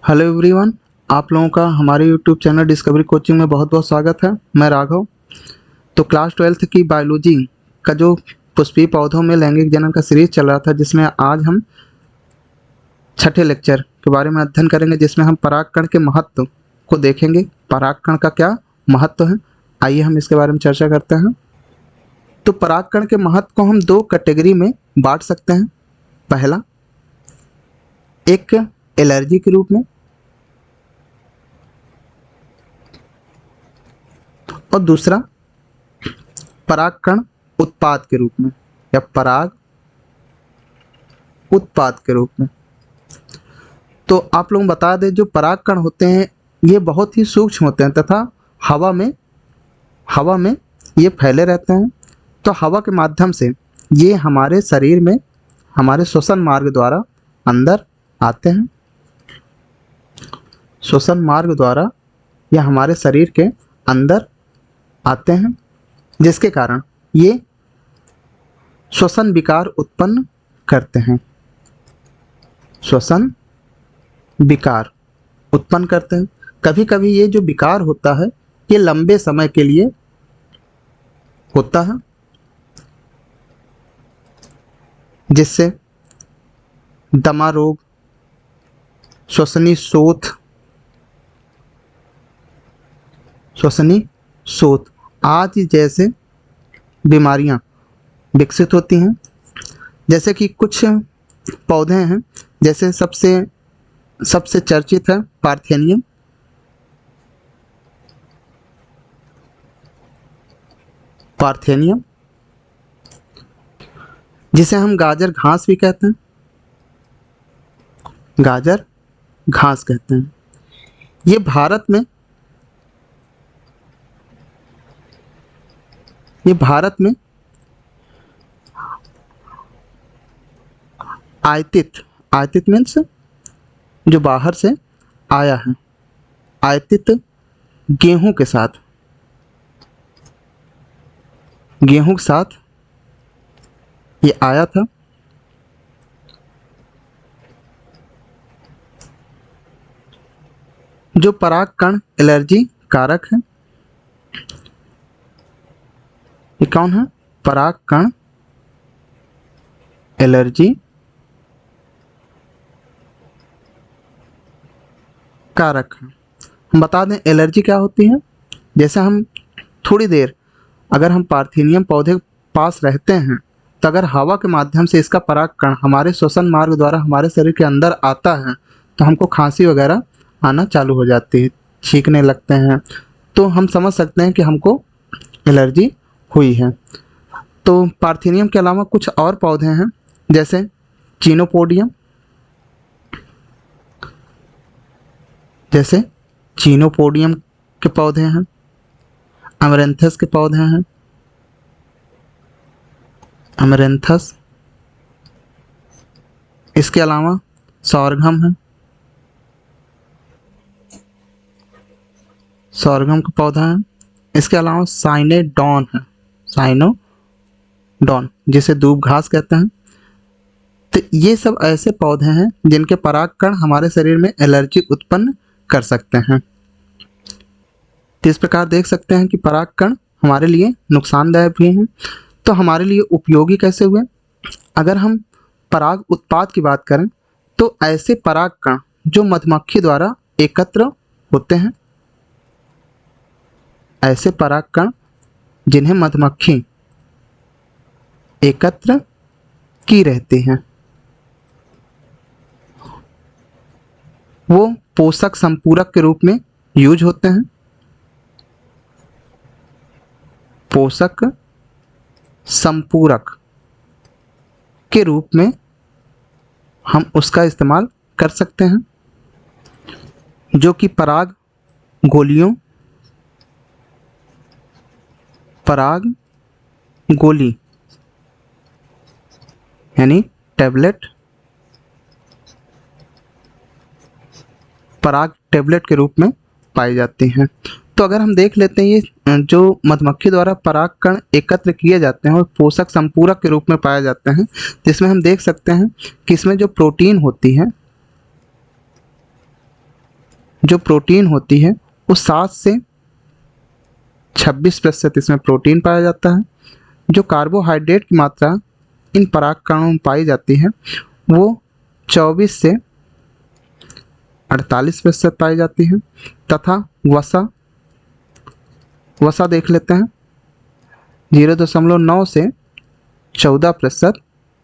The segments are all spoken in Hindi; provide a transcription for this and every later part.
Hello everyone. आप लोगों का हमारे यूट्यूब चैनल डिस्कवरी कोचिंग में बहुत बहुत स्वागत है। मैं राघव। तो क्लास 12th की बायोलॉजी का जो पुष्पीय पौधों में लैंगिक जनन का सीरीज चल रहा था, जिसमें आज हम छठे लेक्चर के बारे में अध्ययन करेंगे, जिसमें हम परागकण के महत्व को देखेंगे। परागकण का क्या महत्व है, आइए हम इसके बारे में चर्चा करते हैं। तो परागकण के महत्व को हम दो कैटेगरी में बांट सकते हैं। पहला, एक एलर्जी के रूप में, और दूसरा परागकण उत्पाद के रूप में या पराग उत्पाद के रूप में। तो आप लोग बता दें, जो परागकण होते हैं ये बहुत ही सूक्ष्म होते हैं तथा हवा में ये फैले रहते हैं। तो हवा के माध्यम से ये हमारे शरीर में हमारे श्वसन मार्ग द्वारा अंदर आते हैं। श्वसन मार्ग द्वारा यह हमारे शरीर के अंदर आते हैं, जिसके कारण ये श्वसन विकार उत्पन्न करते हैं। श्वसन विकार उत्पन्न करते हैं। कभी कभी ये जो विकार होता है ये लंबे समय के लिए होता है, जिससे दमा रोग, श्वसनी शोथ आदि जैसे बीमारियां विकसित होती हैं। जैसे कि कुछ पौधे हैं, जैसे सबसे चर्चित है पार्थेनियम, जिसे हम गाजर घास भी कहते हैं। गाजर घास कहते हैं। ये भारत में आयातित मीन्स जो बाहर से आया है। आयातित गेहूं के साथ ये आया था। जो परागकण एलर्जी कारक है, ये कौन है? परागकण एलर्जी कारक है। हम बता दें एलर्जी क्या होती है। जैसे हम थोड़ी देर अगर हम पार्थेनियम पौधे के पास रहते हैं, तो अगर हवा के माध्यम से इसका परागकण हमारे श्वसन मार्ग द्वारा हमारे शरीर के अंदर आता है, तो हमको खांसी वगैरह आना चालू हो जाती है, छींकने लगते हैं। तो हम समझ सकते हैं कि हमको एलर्जी हुई है। तो पार्थेनियम के अलावा कुछ और पौधे हैं, जैसे चीनोपोडियम के पौधे हैं, अमरेंथस के पौधे हैं। अमरेंथस, इसके अलावा सॉरगम है, सॉरगम का पौधा है। इसके अलावा साइनोडॉन, जिसे दूब घास कहते हैं। तो ये सब ऐसे पौधे हैं जिनके परागकण हमारे शरीर में एलर्जी उत्पन्न कर सकते हैं। तो इस प्रकार देख सकते हैं कि परागकण हमारे लिए नुकसानदायक भी हैं। तो हमारे लिए उपयोगी कैसे हुए? अगर हम पराग उत्पाद की बात करें, तो ऐसे परागकण जो मधुमक्खी द्वारा एकत्र होते हैं, ऐसे परागकण जिन्हें मधुमक्खी एकत्र की रहती हैं, वो पोषक संपूरक के रूप में यूज होते हैं। पोषक संपूरक के रूप में हम उसका इस्तेमाल कर सकते हैं, जो कि पराग गोली यानी टैबलेट, पराग टैबलेट के रूप में पाई जाती हैं। तो अगर हम देख लेते हैं, ये जो मधुमक्खी द्वारा परागकण एकत्र किए जाते हैं और पोषक संपूरक के रूप में पाए जाते हैं, जिसमें हम देख सकते हैं कि इसमें जो प्रोटीन होती है जो प्रोटीन होती है वो 7 से 26% इसमें प्रोटीन पाया जाता है। जो कार्बोहाइड्रेट की मात्रा इन परागकणों में पाई जाती है वो 24 से 48% पाई जाती है। तथा वसा देख लेते हैं, 0.9 से 14%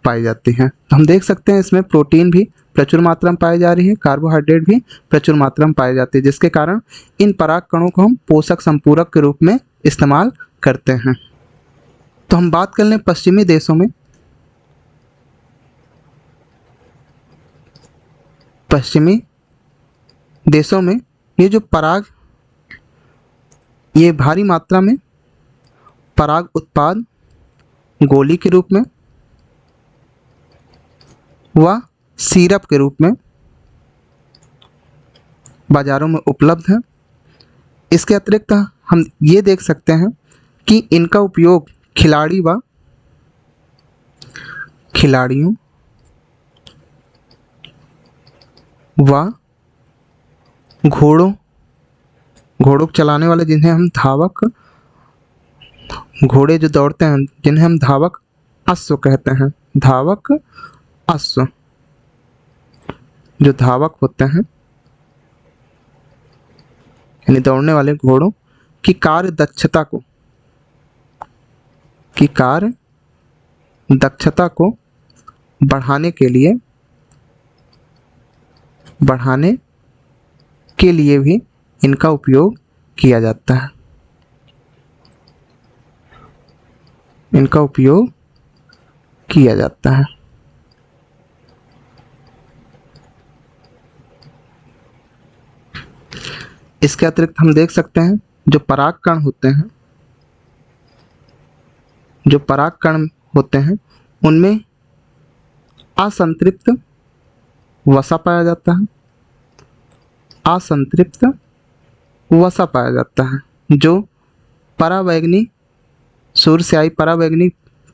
पाई जाती है। तो हम देख सकते हैं इसमें प्रोटीन भी प्रचुर मात्रा में पाई जा रही है, कार्बोहाइड्रेट भी प्रचुर मात्रा में पाई जाती है, जिसके कारण इन परागकणों को हम पोषक संपूरक के रूप में इस्तेमाल करते हैं। तो हम बात कर लें पश्चिमी देशों में। पश्चिमी देशों में ये जो ये भारी मात्रा में पराग उत्पाद गोली के रूप में व सिरप के रूप में बाजारों में उपलब्ध है। इसके अतिरिक्त हम ये देख सकते हैं कि इनका उपयोग खिलाड़ियों व घोड़ों को चलाने वाले, जिन्हें हम धावक, घोड़े जो दौड़ते हैं जिन्हें हम धावक अश्व कहते हैं, धावक अश्व जो धावक होते हैं यानी दौड़ने वाले घोड़ों की कार्य दक्षता को बढ़ाने के लिए भी इनका उपयोग किया जाता है। इसके अतिरिक्त हम देख सकते हैं जो परागकण होते हैं उनमें असंतृप्त वसा पाया जाता है, जो सूर्य से आई पराबैंगनी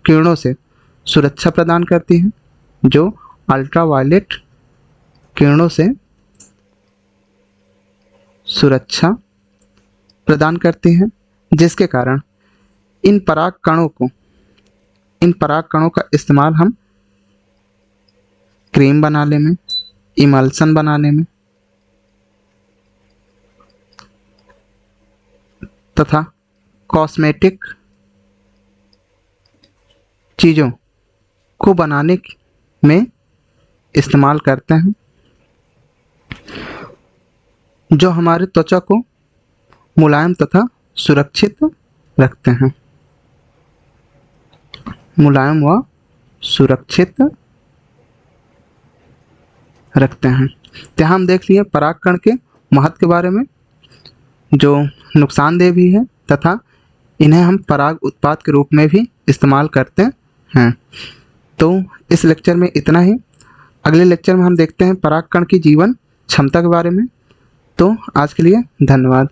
किरणों से सुरक्षा प्रदान करती है, जो अल्ट्रावायलेट किरणों से सुरक्षा प्रदान करती हैं, जिसके कारण इन परागकणों का इस्तेमाल हम क्रीम बनाने में, इमल्सन बनाने में तथा कॉस्मेटिक चीज़ों को बनाने में इस्तेमाल करते हैं, जो हमारे त्वचा को मुलायम तथा सुरक्षित रखते हैं, तो हम देख लिए परागकण के महत्व के बारे में, जो नुकसानदेह भी है तथा इन्हें हम पराग उत्पाद के रूप में भी इस्तेमाल करते हैं। तो इस लेक्चर में इतना ही। अगले लेक्चर में हम देखते हैं परागकण की जीवन क्षमता के बारे में। तो आज के लिए धन्यवाद।